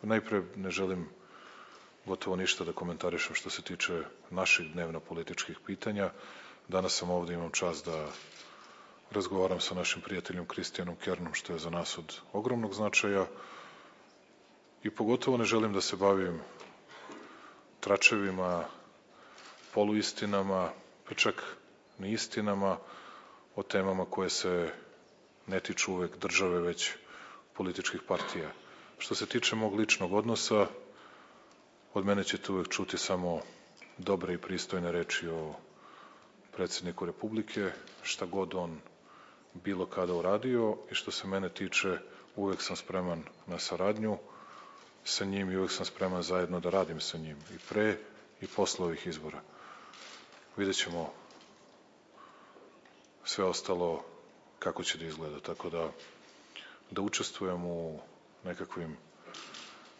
Najpre ne želim gotovo ništa da komentarišem što se tiče naših dnevno-političkih pitanja. Danas sam ovde, imam čast da razgovaram sa našim prijateljem Kristijanom Kernom, što je za nas od ogromnog značaja. I pogotovo ne želim da se bavim tračevima, poluistinama, pa čak ni istinama o temama koje se ne tiču uvek države, već političkih partija. Što se tiče mog ličnog odnosa, od mene ćete uvek čuti samo dobre i pristojne reči o predsedniku Republike, šta god on bilo kada uradio, i što se mene tiče, uvek sam spreman na saradnju sa njim i uvek sam spreman zajedno da radim sa njim i pre i posle ovih izbora. Vidjet ćemo sve ostalo kako će da izgleda, tako da učestvujem u nekakvim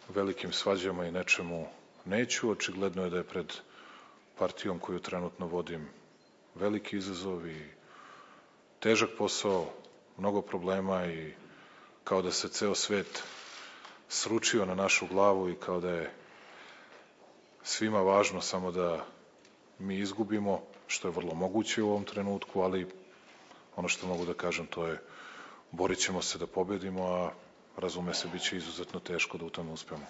velikim svađama i nečemu neću. Očigledno je da je pred partijom koju trenutno vodim veliki izazov i težak posao, mnogo problema i kao da se ceo svet sručio na našu glavu i kao da je svima važno samo da mi izgubimo, što je vrlo moguće u ovom trenutku, ali ono što mogu da kažem to je borit ćemo se da pobedimo, a razume se, bit će izuzetno teško da u tome uspemo.